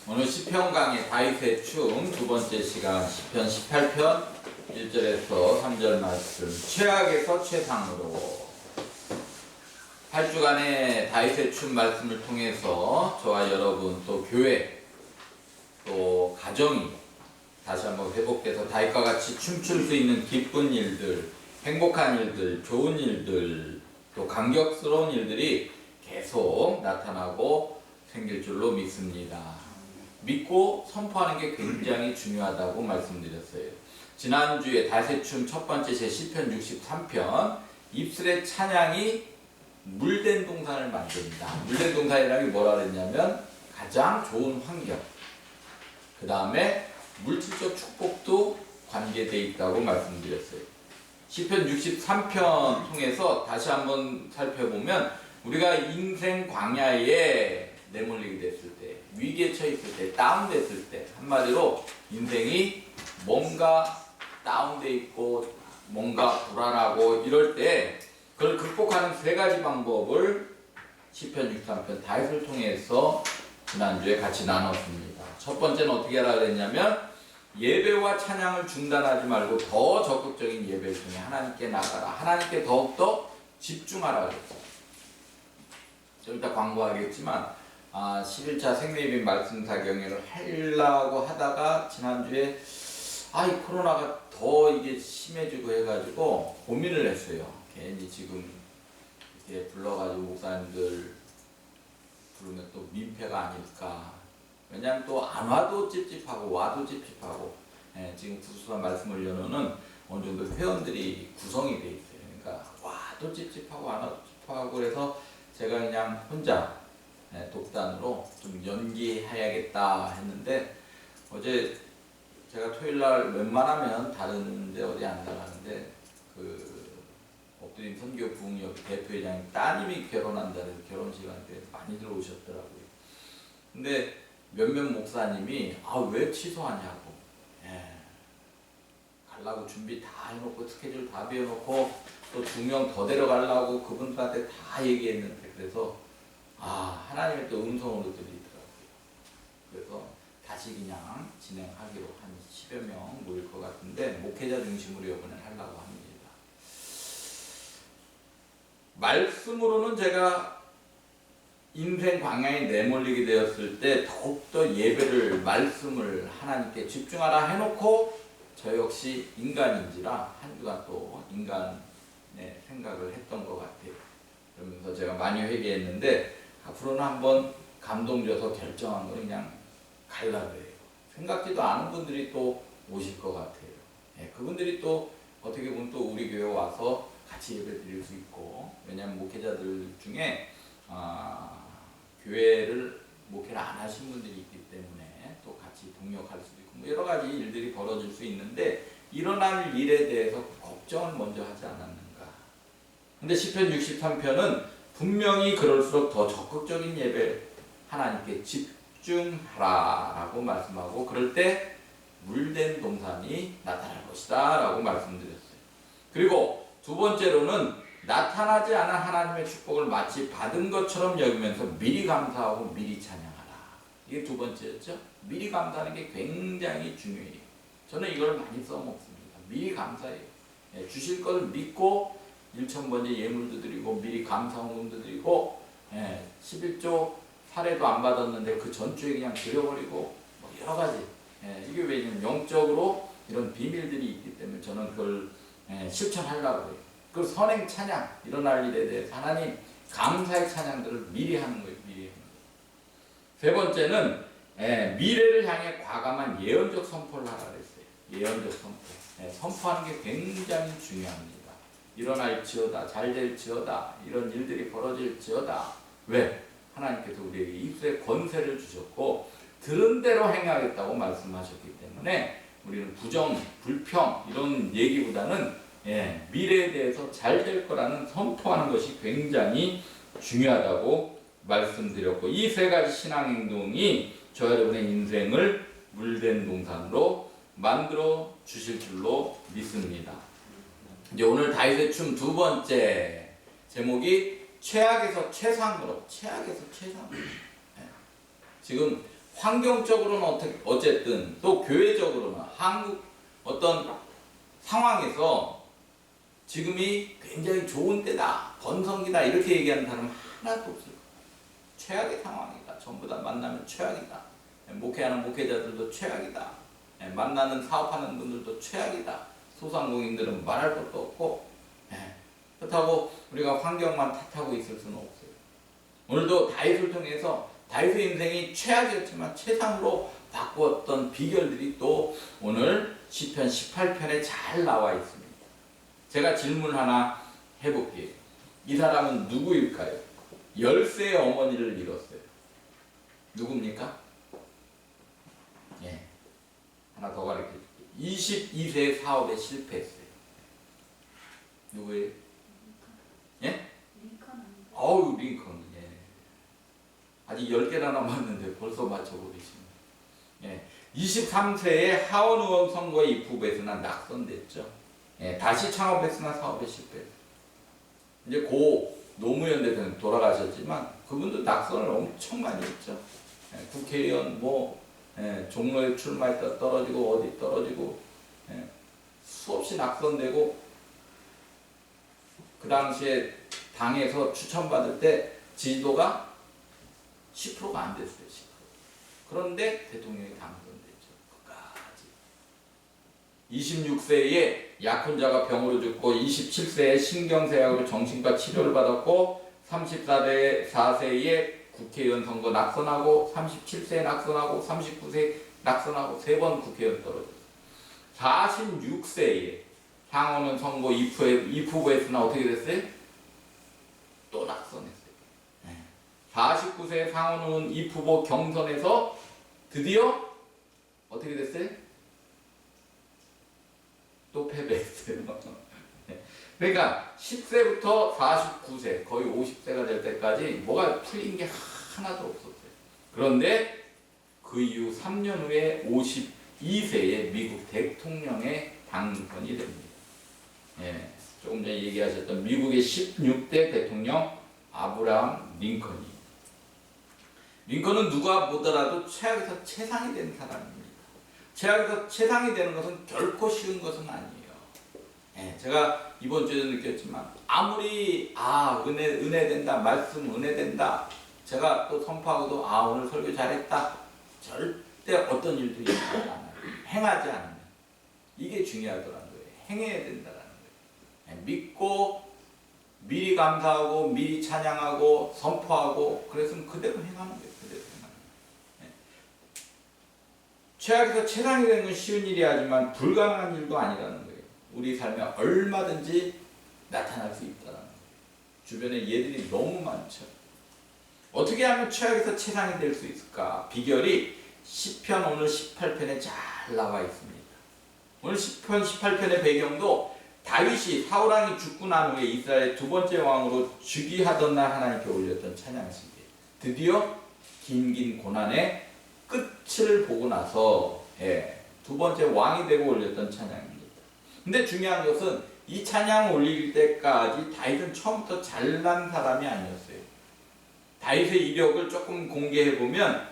오늘 시편 강의 다윗의 춤 두 번째 시간 시편 18편 1절에서 3절 말씀 최악에서 최상으로 8주간의 다윗의 춤 말씀을 통해서 저와 여러분 또 교회 또 가정이 다시 한번 회복돼서 다윗과 같이 춤출 수 있는 기쁜 일들, 행복한 일들, 좋은 일들, 또 감격스러운 일들이 계속 나타나고 생길 줄로 믿습니다. 믿고 선포하는 게 굉장히 중요하다고 말씀드렸어요. 지난주에 다윗의 춤 첫 번째 제 시편 63편 입술의 찬양이 물된 동산을 만듭니다. 물된 동산이라는 게 뭐라 그랬냐면 가장 좋은 환경, 그 다음에 물질적 축복도 관계되어 있다고 말씀드렸어요. 시편 63편 통해서 다시 한번 살펴보면 우리가 인생 광야에 내몰리게 됐을 때, 위기에 처했을 때, 다운됐을 때, 한마디로 인생이 뭔가 다운돼 있고 뭔가 불안하고 이럴 때 그걸 극복하는 세 가지 방법을 시편 63편 다윗을 통해서 지난주에 같이 나눴습니다. 첫 번째는 어떻게 하라 그랬냐면 예배와 찬양을 중단하지 말고 더 적극적인 예배 중에 하나님께 나가라. 하나님께 더욱더 집중하라 그랬어요. 좀 이따 광고하겠지만 11차 생명예배 말씀사 경회를 하려고 하다가 지난주에 이 코로나가 더 이게 심해지고 해가지고 고민을 했어요. 괜히 지금 이렇게 불러가지고 목사님들 부르면 또 민폐가 아닐까. 왜냐하면 또 안 와도 찝찝하고 와도 찝찝하고 지금 구수한 말씀을 여는 어느 정도 회원들이 구성이 돼 있어요. 그러니까 와도 찝찝하고 안 와도 찝찝하고 그래서 제가 그냥 혼자 독단으로 좀 연기해야겠다 했는데 어제 제가 토요일날 웬만하면 다른 데 어디 안 나가는데 그 엎드림 선교 부흥역 대표회장님 따님이 결혼한다는 결혼식한테 많이들 오셨더라고요. 근데 몇몇 목사님이 왜 취소하냐고 가려고 준비 다 해놓고 스케줄 다 비워놓고 또 2명 더 데려가려고 그분들한테 다 얘기했는데 그래서 하나님의 또 음성으로 들리더라고요. 그래서 다시 그냥 진행하기로 한 10여 명 모일 것 같은데 목회자 중심으로 이번에 하려고 합니다. 말씀으로는 제가 인생 광야에 내몰리게 되었을 때 더욱더 예배를 말씀을 하나님께 집중하라 해놓고 저 역시 인간인지라 한 주간 또 인간의 생각을 했던 것 같아요. 그러면서 제가 많이 회개했는데 앞으로는 한번 감동 줘서 결정한 거 그냥 갈라 그래요. 생각지도 않은 분들이 또 오실 것 같아요. 그분들이 또 어떻게 보면 또 우리 교회 와서 같이 예배 드릴 수 있고, 왜냐하면 목회자들 중에 교회를 목회를 안 하신 분들이 있기 때문에 또 같이 동역할 수도 있고 뭐 여러 가지 일들이 벌어질 수 있는데 일어날 일에 대해서 걱정을 먼저 하지 않았는가. 근데 시편 63편은 분명히 그럴수록 더 적극적인 예배 하나님께 집중하라 라고 말씀하고 그럴 때 물된 동산이 나타날 것이다 라고 말씀드렸어요. 그리고 두 번째로는 나타나지 않은 하나님의 축복을 마치 받은 것처럼 여기면서 미리 감사하고 미리 찬양하라. 이게 두 번째였죠. 미리 감사하는 게 굉장히 중요해요. 저는 이걸 많이 써먹습니다. 미리 감사해요. 주실 걸 믿고 1,000번째 예물도 드리고 미리 감사헌금도 드리고 11조 사례도 안 받았는데 그 전주에 그냥 드려버리고 뭐 여러 가지 이게 왜냐면 영적으로 이런 비밀들이 있기 때문에 저는 그걸 실천하려고 해요. 그 선행 찬양 일어날 일에 대해서 하나님 감사의 찬양들을 미리 하는 거예요. 미리 하는 거예요. 세 번째는 미래를 향해 과감한 예언적 선포를 하라 그랬어요. 예언적 선포. 선포하는 게 굉장히 중요합니다. 일어날지어다, 잘될지어다, 이런 일들이 벌어질지어다. 왜? 하나님께서 우리에게 입술에 권세를 주셨고 들은 대로 행하겠다고 말씀하셨기 때문에 우리는 부정, 불평 이런 얘기보다는 미래에 대해서 잘 될 거라는 선포하는 것이 굉장히 중요하다고 말씀드렸고 이 세 가지 신앙 행동이 저 여러분의 인생을 물된 동산으로 만들어 주실 줄로 믿습니다. 이제 오늘 다윗의 춤 두 번째 제목이 최악에서 최상으로, 최악에서 최상으로. 지금 환경적으로는 어쨌든 또 교회적으로는 한국 어떤 상황에서 지금이 굉장히 좋은 때다, 번성기다 이렇게 얘기하는 사람은 하나도 없을 거예요. 최악의 상황이다. 전부 다 만나면 최악이다. 목회하는 목회자들도 최악이다. 만나는 사업하는 분들도 최악이다. 소상공인들은 말할 것도 없고, 그렇다고 우리가 환경만 탓하고 있을 수는 없어요. 오늘도 다윗을 통해서 다윗의 인생이 최악이었지만 최상으로 바꾸었던 비결들이 또 오늘 시편 18편에 잘 나와 있습니다. 제가 질문 하나 해볼게요. 이 사람은 누구일까요? 10세의 어머니를 잃었어요. 누굽니까? 예. 하나 더 가르쳐 줄게요. 22세 사업에 실패했어요. 누구예요? 예? 어우, 링컨. 예. 아직 10개나 남았는데 벌써 맞춰버리시네. 예. 23세에 하원 의원 선거에 입후보했으나 낙선됐죠. 예. 다시 창업했으나 사업에 실패했어요. 이제 고 노무현 대통령 돌아가셨지만 그분도 낙선을 엄청 많이 했죠. 예. 국회의원 종로에 출마했다 떨어지고 어디 떨어지고 수없이 낙선되고 그 당시에 당에서 추천받을 때 지지도가 10%가 안 됐어요. 10%. 그런데 대통령이 당선됐죠. 끝까지. 26세에 약혼자가 병으로 죽고 27세에 신경쇠약으로 정신과 치료를 받았고 34세에 국회의원 선거 낙선하고 37세에 낙선하고 39세에 낙선하고 3번 국회의원 떨어졌어요. 46세에 상원은 선거 입후보했으나 어떻게 됐어요? 또 낙선했어요. 49세 상원은 입후보 경선에서 드디어 어떻게 됐어요? 또 패배했어요. 그러니까 10세부터 49세 거의 50세가 될 때까지 뭐가 풀린 게 하나도 없었어요. 그런데 그 이후 3년 후에 52세에 미국 대통령에 당선이 됩니다. 예, 조금 전에 얘기하셨던 미국의 16대 대통령 아브라함 링컨이. 링컨은 누가 보더라도 최악에서 최상이 된 사람입니다. 최악에서 최상이 되는 것은 결코 쉬운 것은 아니에요. 예, 제가 이번 주에도 느꼈지만 아무리 은혜 된다, 말씀 은혜 된다, 제가 또 선포하고도 오늘 설교 잘했다, 절대 어떤 일도 일어나지 않아요. 행하지 않으면. 이게 중요하더라고요. 행해야 된다는 거예요. 예, 믿고 미리 감사하고 미리 찬양하고 선포하고 그랬으면 그대로 행하는 거예요. 그대로 행하는 거예요. 예. 최악에서 최상이 되는 건 쉬운 일이 하지만 불가능한 일도 아니라는 거예요. 우리 삶에 얼마든지 나타날 수 있다는 거예요. 주변에 얘들이 너무 많죠. 어떻게 하면 최악에서 최상이 될 수 있을까? 비결이 시편 오늘 18편에 잘 나와 있습니다. 오늘 시편 18편의 배경도 다윗이 사울왕이 죽고 난 후에 이스라엘 두 번째 왕으로 즉위하던 날 하나님께 올렸던 찬양식이에요. 드디어 긴 고난의 끝을 보고 나서 두 번째 왕이 되고 올렸던 찬양입니다. 근데 중요한 것은 이 찬양을 올릴 때까지 다윗은 처음부터 잘난 사람이 아니었어요. 다윗의 이력을 조금 공개해보면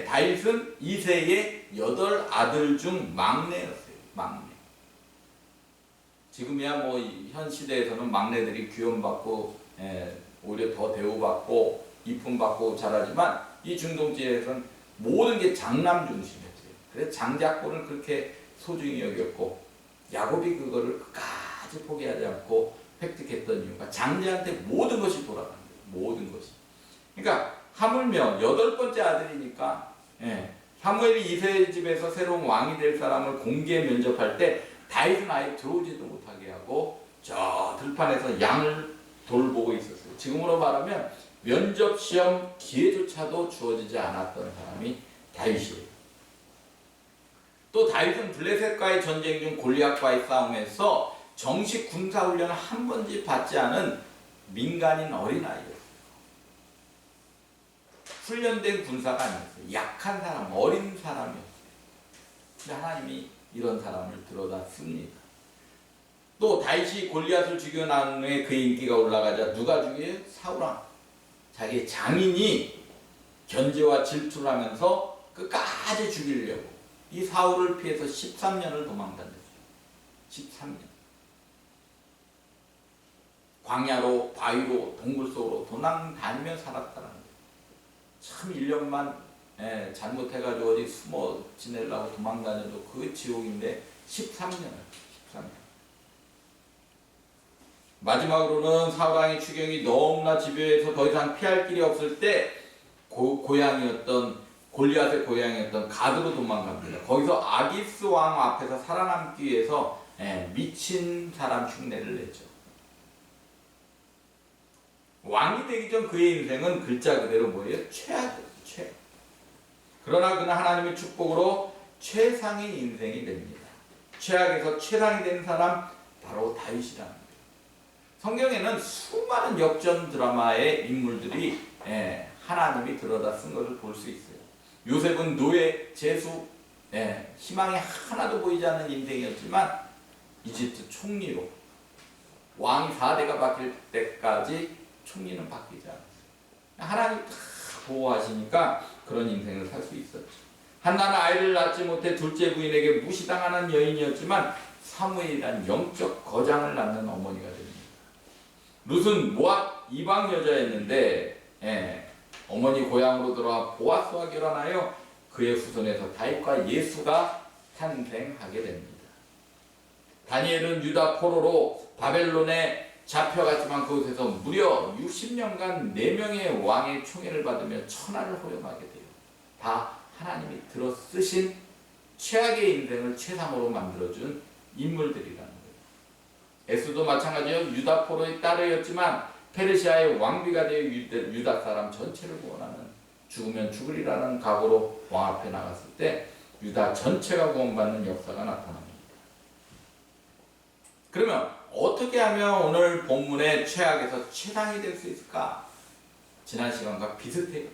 다윗은 2세의 8아들 중 막내였어요. 막내. 지금이야 현 시대에서는 막내들이 귀염받고 오히려 더 대우받고 이쁨받고 잘하지만 이 중동지에서는 모든 게 장남 중심이었어요. 그래서 장자권을 그렇게 소중히 여겼고 야곱이 그거를 끝까지 포기하지 않고 획득했던 이유가 장자한테 모든 것이 돌아가는 거예요. 모든 것이. 그러니까 하물며 8번째 아들이니까 사무엘이 이세 집에서 새로운 왕이 될 사람을 공개 면접할 때 다윗은 아예 들어오지도 못하게 하고 저 들판에서 양을 돌보고 있었어요. 지금으로 말하면 면접 시험 기회조차도 주어지지 않았던 사람이 다윗이에요. 또 다윗은 블레셋과의 전쟁 중 골리앗과의 싸움에서 정식 군사훈련을 한 번도 받지 않은 민간인 어린아이였어요. 훈련된 군사가 아니었어요. 약한 사람, 어린 사람이었어요. 근데 하나님이 이런 사람을 들어다 씁니다. 또 다윗이 골리앗을 죽여 난 후에 그의 인기가 올라가자 누가 죽여요? 사울왕. 자기의 장인이 견제와 질투를 하면서 끝까지 죽이려고 이 사울을 피해서 13년을 도망다녔어요. 13년. 광야로 바위로 동굴 속으로 도망다니며 살았다는 거예요. 참 1년만 잘못해가지고 어디 숨어 지내려고 도망다녀도 그 지옥인데 13년을. 마지막으로는 사울왕의 추경이 너무나 집요해서 더 이상 피할 길이 없을 때 고향이었던 골리앗의 고향이었던 가드로 도망갑니다. 거기서 아기스 왕 앞에서 살아남기 위해서 미친 사람 흉내를 내죠. 왕이 되기 전 그의 인생은 글자 그대로 뭐예요? 최악이에요. 최악. 그러나 그는 하나님의 축복으로 최상의 인생이 됩니다. 최악에서 최상이 된 사람 바로 다윗이라는 거예요. 성경에는 수많은 역전 드라마의 인물들이 하나님이 들여다 쓴 것을 볼 수 있어요. 요셉은 노예, 재수, 희망이 하나도 보이지 않는 인생이었지만 이집트 총리로 왕이 4대가 바뀔 때까지 총리는 바뀌지 않았어요. 하나님 다 보호하시니까 그런 인생을 살 수 있었죠. 한나는 아이를 낳지 못해 둘째 부인에게 무시당하는 여인이었지만 사무엘이란 영적 거장을 낳는 어머니가 됩니다. 룻은 모압 이방 여자였는데 어머니 고향으로 돌아와 보아스와 결혼하여 그의 후손에서 다윗과 예수가 탄생하게 됩니다. 다니엘은 유다 포로로 바벨론에 잡혀갔지만 그곳에서 무려 60년간 4명의 왕의 총애를 받으며 천하를 호령하게 돼요. 다 하나님이 들어 쓰신 최악의 인생을 최상으로 만들어준 인물들이라는 거예요. 에스도 마찬가지로 유다 포로의 딸이었지만 페르시아의 왕비가 되어 유다 사람 전체를 구원하는 죽으면 죽으리라는 각오로 왕 앞에 나갔을 때 유다 전체가 구원받는 역사가 나타납니다. 그러면 어떻게 하면 오늘 본문의 최악에서 최상이 될 수 있을까? 지난 시간과 비슷해요.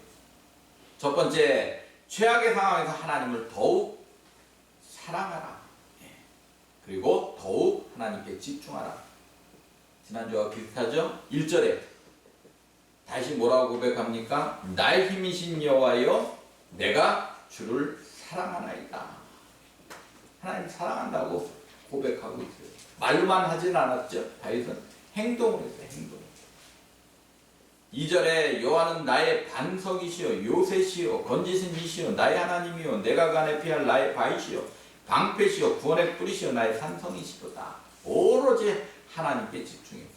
첫 번째, 최악의 상황에서 하나님을 더욱 사랑하라. 그리고 더욱 하나님께 집중하라. 지난주와 비슷하죠? 1절에 다시 뭐라고 고백합니까? 나의 힘이신 여호와여 내가 주를 사랑하나이다. 하나님 사랑한다고 고백하고 있어요. 말로만 하진 않았죠. 다윗은 행동을 했어요. 행동. 2절에 여호와는 나의 반석이시요 요새시요 건지신 이시요 나의 하나님이요 내가 간에 피할 나의 바위시요 방패시요 구원의 뿌리시요 나의 산성이시로다. 오로지 하나님께 집중했어요.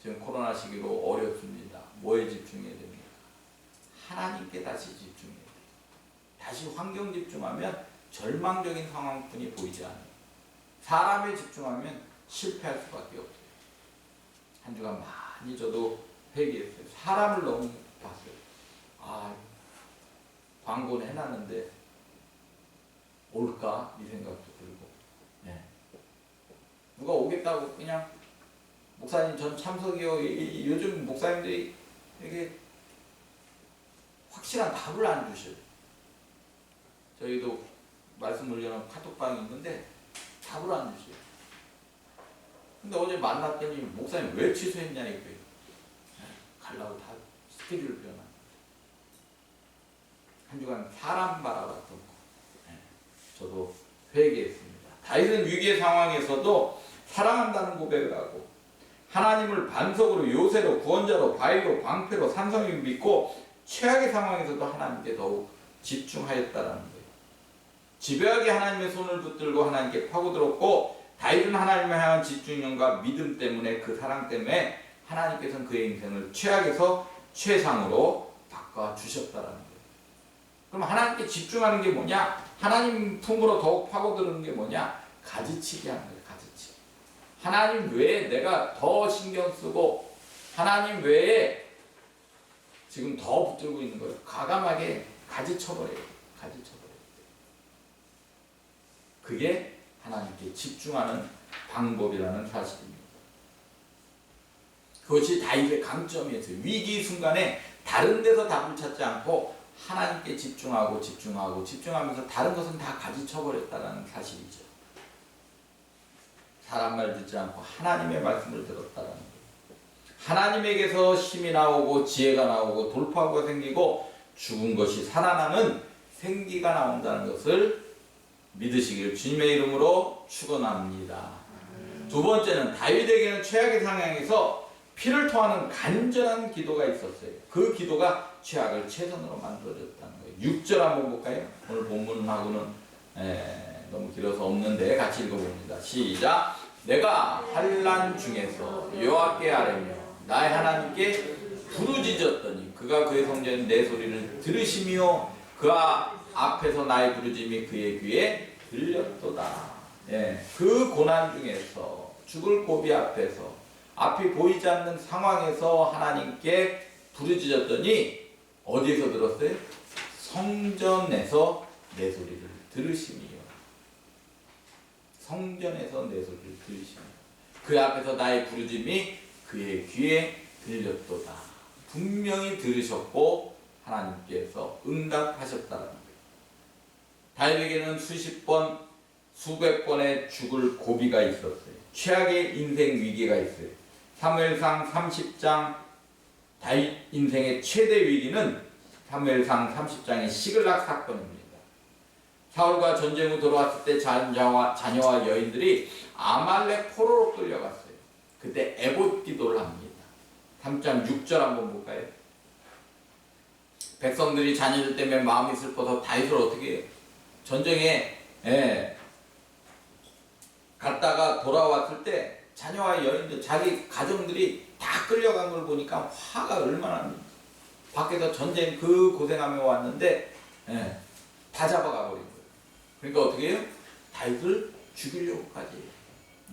지금 코로나 시기로 어렵습니다. 뭐에 집중해야 됩니까? 하나님께 다시 집중해야 돼요. 다시 환경 집중하면 절망적인 상황뿐이 보이지 않아요. 사람에 집중하면 실패할 수밖에 없어요. 한 주간 많이 저도 회개했어요. 사람을 너무 봤어요. 광고는 해놨는데 올까? 이 생각도 들고. 누가 오겠다고 그냥 목사님 전 참석이요. 요즘 목사님들이 이게 확실한 답을 안 주셔요. 저희도 말씀 올려놓은 카톡방이 있는데 답을 안 주셔요. 근데 어제 만났더니 목사님 왜 취소했냐 이거예요. 가려고 다 스케줄 변화. 한 주간 사람 바라봤던 거. 저도 회개했습니다. 다윗은 위기의 상황에서도 사랑한다는 고백을 하고 하나님을 반석으로 요새로 구원자로 바위로 방패로 산성을 믿고 최악의 상황에서도 하나님께 더욱 집중하였다는 거예요. 집요하게 하나님의 손을 붙들고 하나님께 파고들었고 다윗은 하나님을 향한 집중력과 믿음 때문에 그 사랑 때문에 하나님께서는 그의 인생을 최악에서 최상으로 바꿔주셨다는 거예요. 그럼 하나님께 집중하는 게 뭐냐? 하나님 품으로 더욱 파고드는 게 뭐냐? 가지치기 하는 거예요. 가지치기. 하나님 외에 내가 더 신경 쓰고 하나님 외에 지금 더 붙들고 있는 거예요. 과감하게 가지쳐버려요. 가지쳐버려요. 그게 하나님께 집중하는 방법이라는 사실입니다. 그것이 다윗의 강점이었어요. 위기 순간에 다른 데서 답을 찾지 않고 하나님께 집중하면서 다른 것은 다 가지쳐버렸다는 사실이죠. 사람 말 듣지 않고 하나님의 말씀을 들었다는 거예요. 하나님에게서 힘이 나오고 지혜가 나오고 돌파구가 생기고 죽은 것이 살아나는 생기가 나온다는 것을 믿으시길 주님의 이름으로 축원합니다. 두 번째는 다윗에게는 최악의 상황에서 피를 토하는 간절한 기도가 있었어요. 그 기도가 최악을 최선으로 만들어줬다는 거예요. 6절 한번 볼까요? 오늘 본문하고는 너무 길어서 없는데 같이 읽어봅니다. 시작. 내가 환난 중에서 여호와께 아뢰며 나의 하나님께 부르짖었더니 그가 그의 성전에 내 소리를 들으시며 그 앞에서 나의 부르짖음이 그의 귀에 들렸도다. 그 고난 중에서 죽을 고비 앞에서 앞이 보이지 않는 상황에서 하나님께 부르짖었더니 어디에서 들었어요? 성전에서 내 소리를 들으시며. 성전에서 내 소리를 들으시며 그 앞에서 나의 부르짖음이 그의 귀에 들렸도다. 분명히 들으셨고 하나님께서 응답하셨다는 거예요. 다윗에게는 수십 번, 수백 번의 죽을 고비가 있었어요. 최악의 인생 위기가 있어요. 사무엘상 30장 다윗 인생의 최대 위기는 사무엘상 30장의 시글락 사건입니다. 사울과 전쟁 후 돌아왔을 때 자녀와 여인들이 아말렉 포로로 끌려갔어요. 그때 에봇 기도를 합니다. 3장 6절 한번 볼까요? 백성들이 자녀들 때문에 마음이 슬퍼서 다윗을 어떻게 해요? 전쟁에 갔다가 돌아왔을 때 자녀와 여인들, 자기 가정들이 다 끌려간 걸 보니까 화가 얼마나 납니까? 밖에서 전쟁 그 고생하며 왔는데 다 잡아가 버린 거예요. 그러니까 어떻게 해요? 다윗을 죽이려고까지 해요.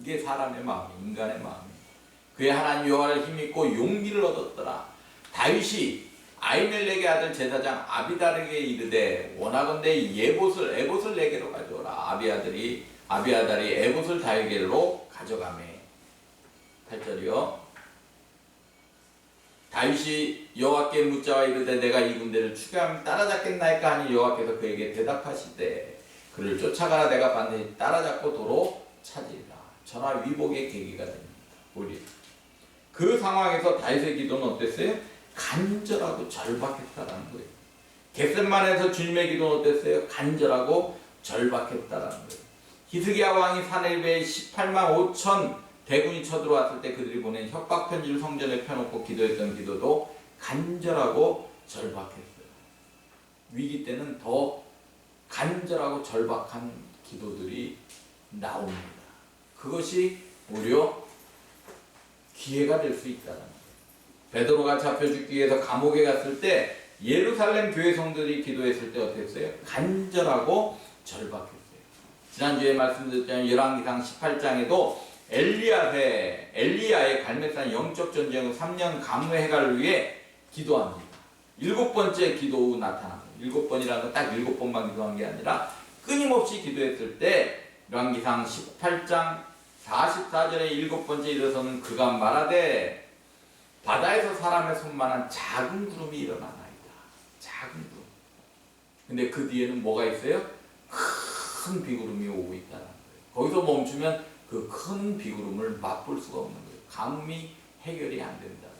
이게 사람의 마음이, 인간의 마음이. 그의 하나님 여호와를 힘입고 용기를 얻었더라. 다윗이 아히멜렉의 아들 제사장 아비달에게 이르되 원하건대 에봇을 내게로 가져오라. 아비아달이 에봇을 다윗에게로 가져가매. 8절이요. 다윗이 여호와께 묻자와 이르되 내가 이 군대를 추격하면 따라잡겠나이까 하니 여호와께서 그에게 대답하시되 그를 쫓아가라. 내가 반드시 따라잡고 도로 찾으리라. 전하 위복의 계기가 됩니다. 우리 그 상황에서 다윗의 기도는 어땠어요? 간절하고 절박했다라는 거예요. 겟셋만에서 주님의 기도는 어땠어요? 간절하고 절박했다라는 거예요. 히스기야 왕이 사내립에 18만 5천 대군이 쳐들어왔을 때 그들이 보낸 협박 편지를 성전에 펴놓고 기도했던 기도도 간절하고 절박했어요. 위기 때는 더 간절하고 절박한 기도들이 나옵니다. 그것이 오히려 기회가 될 수 있다는 거예요. 베드로가 잡혀 죽기 위해서 감옥에 갔을 때 예루살렘 교회 성도들이 기도했을 때 어땠어요? 간절하고 절박했어요. 지난주에 말씀드렸잖아요. 열왕기상 18장에도 엘리야의 갈멜산 영적 전쟁 후 3년 강무 해갈을 위해 기도합니다. 7번째 기도 후 나타납니다. 7번이라는 건 딱 7번만 기도한 게 아니라 끊임없이 기도했을 때 열왕기상 18장 44절에 7번째 일어서는 그가 말하되 바다에서 사람의 손만한 작은 구름이 일어나나이다. 작은 구름. 근데 그 뒤에는 뭐가 있어요? 큰 비구름이 오고 있다는 거예요. 거기서 멈추면 그 큰 비구름을 맛볼 수가 없는 거예요. 가뭄이 해결이 안 된다는 거죠.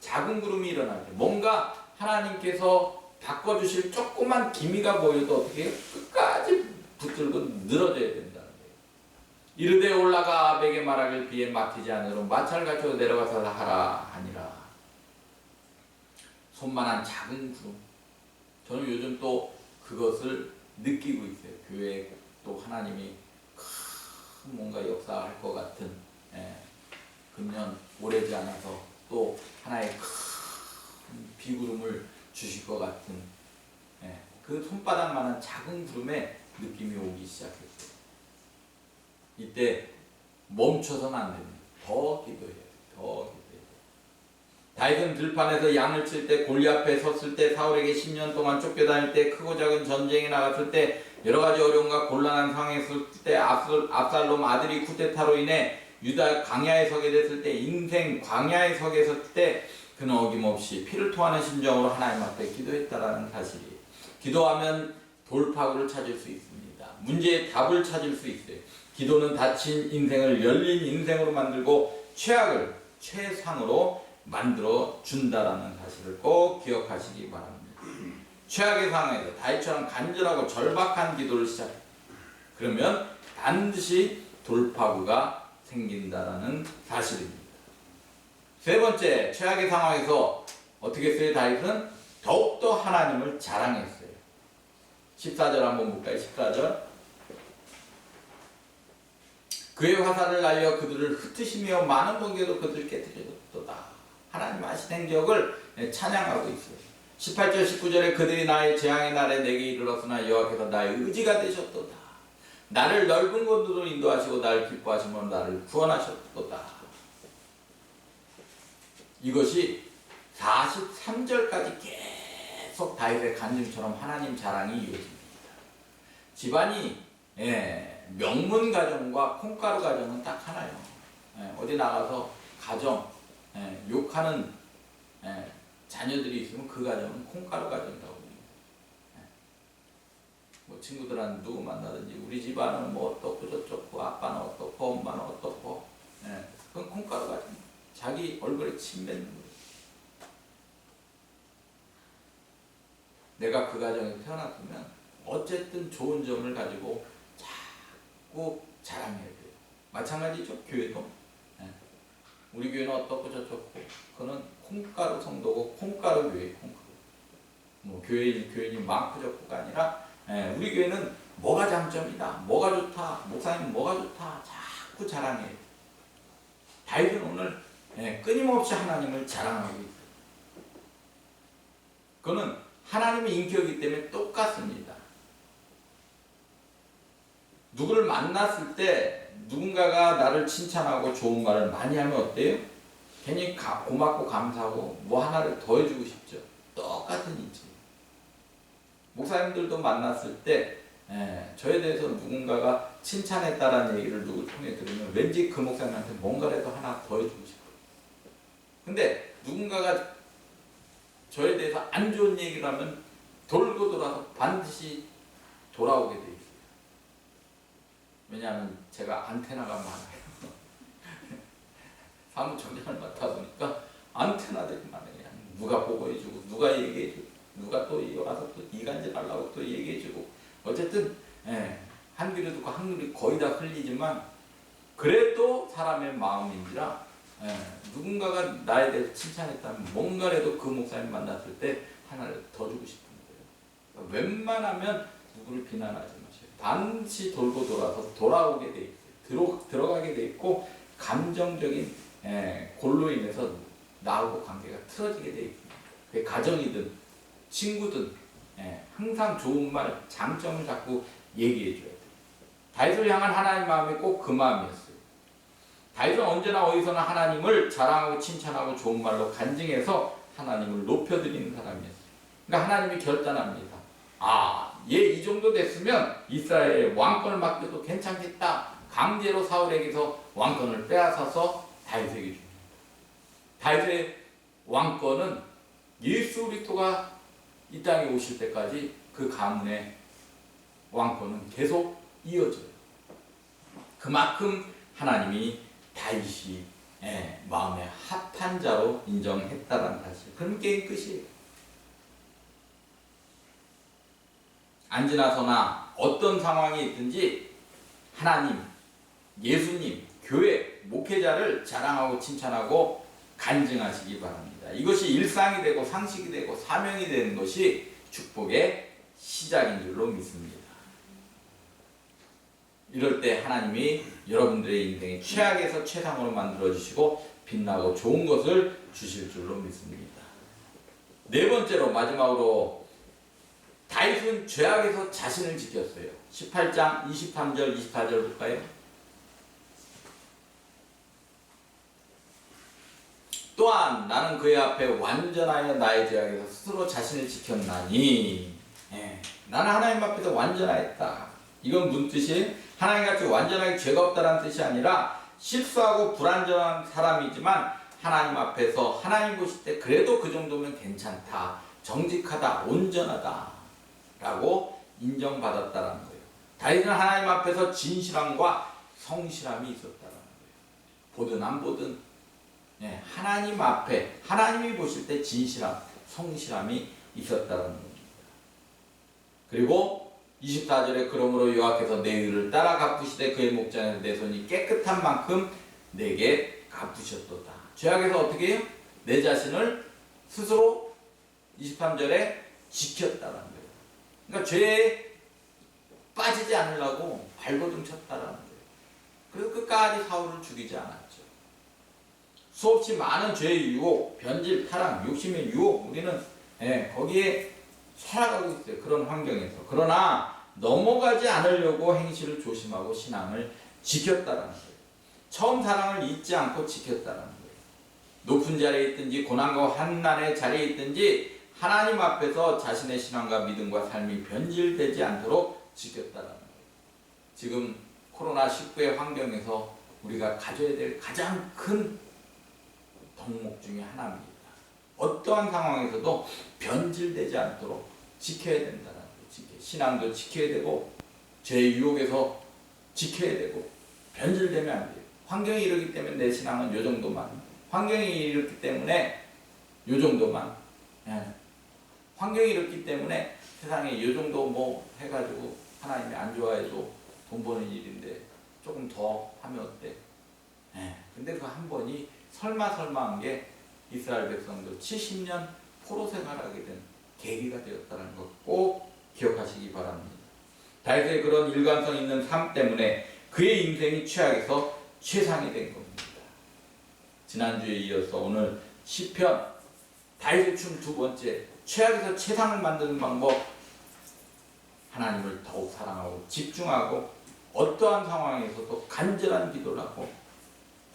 작은 구름이 일어날 때 뭔가 하나님께서 바꿔주실 조그만 기미가 보여도 어떻게 해요? 끝까지 붙들고 늘어져야 된다는 거예요. 이르되 올라가 아합에게 말하길 비에 막히지 않으로 마차를 갖추어 내려가서 하라 하니라. 손만한 작은 구름. 저는 요즘 또 그것을 느끼고 있어요. 교회에 또 하나님이 큰 뭔가 역사할 것 같은, 금년 오래지 않아서 또 하나의 큰 비구름을 주실 것 같은, 그 손바닥만한 작은 구름에 느낌이 오기 시작했어요. 이때 멈춰서는 안 됩니다. 더 기도해야 돼요. 더 기도해야 돼요. 다윗은 들판에서 양을 칠 때, 골리앗 앞에 섰을 때, 사울에게 10년 동안 쫓겨다닐 때, 크고 작은 전쟁에 나갔을 때, 여러 가지 어려움과 곤란한 상황에 있을 때, 압살롬 아들이 쿠데타로 인해 유다 광야에 서게 됐을 때, 인생 광야에 서게 섰을 때, 그는 어김없이 피를 토하는 심정으로 하나님 앞에 기도했다라는 사실이에요. 기도하면 돌파구를 찾을 수 있습니다. 문제의 답을 찾을 수 있어요. 기도는 닫힌 인생을 열린 인생으로 만들고 최악을 최상으로 만들어 준다라는 사실을 꼭 기억하시기 바랍니다. 최악의 상황에서 다윗처럼 간절하고 절박한 기도를 시작해. 그러면 반드시 돌파구가 생긴다라는 사실입니다. 세 번째, 최악의 상황에서 어떻게 했어요? 다윗은 더욱더 하나님을 자랑했어요. 14절 한번 볼까요? 14절. 그의 화살을 날려 그들을 흩으시며 많은 번개도 그들을 깨뜨렸도다. 하나님 하신 행적을 찬양하고 있어요. 18절 19절에 그들이 나의 재앙의 날에 내게 이르렀으나 여호와께서 나의 의지가 되셨도다. 나를 넓은 곳으로 인도하시고 나를 기뻐하시며 나를 구원하셨도다. 이것이 43절까지 계속 다윗의 간증처럼 하나님 자랑이 이어집니다. 집안이 명문 가정과 콩가루 가정은 딱 하나요. 어디 나가서 가정 욕하는 자녀들이 있으면 그 가정은 콩가루 가정이라고 합니다. 뭐 친구들한테 누구 만나든지 우리 집안은 뭐 어떻고 저쩌고 아빠는 어떻고 엄마는 어떻고 그건 콩가루 가정. 자기 얼굴에 침 뱉는 거예요. 내가 그 가정에 태어났으면 어쨌든 좋은 점을 가지고 자꾸 자랑해야 돼요. 마찬가지죠. 교회도. 우리 교회는 어떻고 저쩌고 그거는 콩가루 성도고 콩가루 교회 콩가루. 뭐 교인이 많고 적고가 아니라 우리 교회는 뭐가 장점이다. 뭐가 좋다. 목사님 뭐가 좋다. 자꾸 자랑해요. 다윗은 오늘 끊임없이 하나님을 자랑하고 있어요. 그거는 하나님의 인격이기 때문에 똑같습니다. 누구를 만났을 때 누군가가 나를 칭찬하고 좋은 말을 많이 하면 어때요? 괜히 고맙고 감사하고 뭐 하나를 더 해주고 싶죠. 똑같은 인지. 목사님들도 만났을 때 저에 대해서 누군가가 칭찬했다라는 얘기를 누구 통해 들으면 왠지 그 목사님한테 뭔가라도 하나 더 해주고 싶어요. 근데 누군가가 저에 대해서 안 좋은 얘기를 하면 돌고 돌아서 반드시 돌아오게 돼 있어요. 왜냐하면 제가 안테나가 많아요. 사무총장을 맡아보니까 안테나들이 많아요. 누가 보고해주고 누가 얘기해주고 누가 또 와서 또 이간질하려고 또 얘기해주고 어쨌든 한 귀로 듣고 한 귀로 거의 다 흘리지만 그래도 사람의 마음인지라 누군가가 나에 대해서 칭찬했다면 뭔가라도 그 목사님 만났을 때 하나를 더 주고 싶은 거예요. 그러니까 웬만하면 누구를 비난하지 마세요. 반드시 돌고 돌아서 돌아오게 돼 있어요. 들어가게 돼 있고 감정적인 골로 인해서 나하고 관계가 틀어지게 돼 있습니다. 그게 가정이든 친구든 항상 좋은 말, 장점을 자꾸 얘기해 줘야 돼요. 다윗을 향한 하나님 마음이 꼭 그 마음이었어요. 다윗은 언제나 어디서나 하나님을 자랑하고 칭찬하고 좋은 말로 간증해서 하나님을 높여드리는 사람이었어요. 그러니까 하나님이 결단합니다. 얘 이 정도 됐으면 이스라엘의 왕권을 맡겨도 괜찮겠다. 강제로 사울에게서 왕권을 빼앗아서 다윗에게 줍니다. 다윗의 왕권은 예수 그리스도가 이 땅에 오실 때까지 그 가문의 왕권은 계속 이어져요. 그만큼 하나님이 다윗이 마음에 합한 자로 인정했다는 사실. 그럼 게임 끝이에요. 안 지나서나 어떤 상황이 있든지 하나님, 예수님, 교회, 목회자를 자랑하고 칭찬하고 간증하시기 바랍니다. 이것이 일상이 되고 상식이 되고 사명이 되는 것이 축복의 시작인 줄로 믿습니다. 이럴 때 하나님이 여러분들의 인생의 최악에서 최상으로 만들어주시고 빛나고 좋은 것을 주실 줄로 믿습니다. 네 번째로 마지막으로 다윗은 죄악에서 자신을 지켰어요. 18장 23절 24절 볼까요? 또한 나는 그의 앞에 완전하여 나의 죄악에서 스스로 자신을 지켰나니 나는 하나님 앞에서 완전하였다. 이건 무슨 뜻이에요? 하나님같이 완전하게 죄가 없다는 뜻이 아니라 실수하고 불완전한 사람이지만 하나님 앞에서 하나님 보실 때 그래도 그 정도면 괜찮다. 정직하다. 온전하다. 라고 인정받았다는 거예요. 다윗은 하나님 앞에서 진실함과 성실함이 있었다는 거예요. 보든 안 보든 하나님 앞에 하나님이 보실 때 진실함, 성실함이 있었다는 겁니다. 그리고 24절에 그러므로 여호와께서 내 의를 따라 갚으시되 그의 목전에서 내 손이 깨끗한 만큼 내게 갚으셨도다. 죄악에서 어떻게 해요? 내 자신을 스스로 23절에 지켰다는 거예요. 그러니까 죄에 빠지지 않으려고 발버둥 쳤다는 거예요. 그래서 끝까지 사울을 죽이지 않았죠. 수없이 많은 죄의 유혹, 변질, 타락, 욕심의 유혹, 우리는 거기에 살아가고 있어요. 그런 환경에서. 그러나 넘어가지 않으려고 행실을 조심하고 신앙을 지켰다는 거예요. 처음 사랑을 잊지 않고 지켰다는 거예요. 높은 자리에 있든지 고난과 환난의 자리에 있든지 하나님 앞에서 자신의 신앙과 믿음과 삶이 변질되지 않도록 지켰다는 거예요. 지금 코로나19의 환경에서 우리가 가져야 될 가장 큰 덕목 중에 하나입니다. 어떠한 상황에서도 변질되지 않도록 지켜야 된다는 거예요. 신앙도 지켜야 되고 죄의 유혹에서 지켜야 되고 변질되면 안 돼요. 환경이 이러기 때문에 내 신앙은 요 정도만, 환경이 이렇기 때문에 요 정도만, 환경이 이렇기 때문에 세상에 요 정도 뭐 해가지고 하나님이 안 좋아해도 돈 버는 일인데 조금 더 하면 어때? 근데 그 한 번이 설마한 게 이스라엘 백성도 70년 포로 생활하게 된 계기가 되었다는 것 꼭 기억하시기 바랍니다. 다윗의 그런 일관성 있는 삶 때문에 그의 인생이 최악에서 최상이 된 겁니다. 지난주에 이어서 오늘 시편 다윗의 춤 두 번째, 최악에서 최상을 만드는 방법, 하나님을 더욱 사랑하고 집중하고 어떠한 상황에서도 간절한 기도를 하고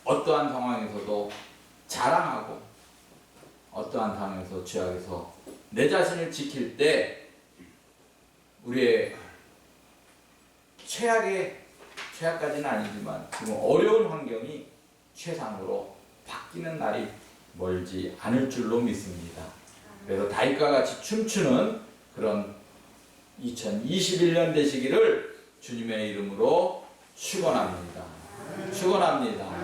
어떠한 상황에서도 자랑하고 어떠한 상황에서 죄악에서 내 자신을 지킬 때 우리의 최악까지는 아니지만 지금 어려운 환경이 최상으로 바뀌는 날이 멀지 않을 줄로 믿습니다. 그래서 다윗과 같이 춤추는 그런 2021년 되시기를 주님의 이름으로 축원합니다. 축원합니다.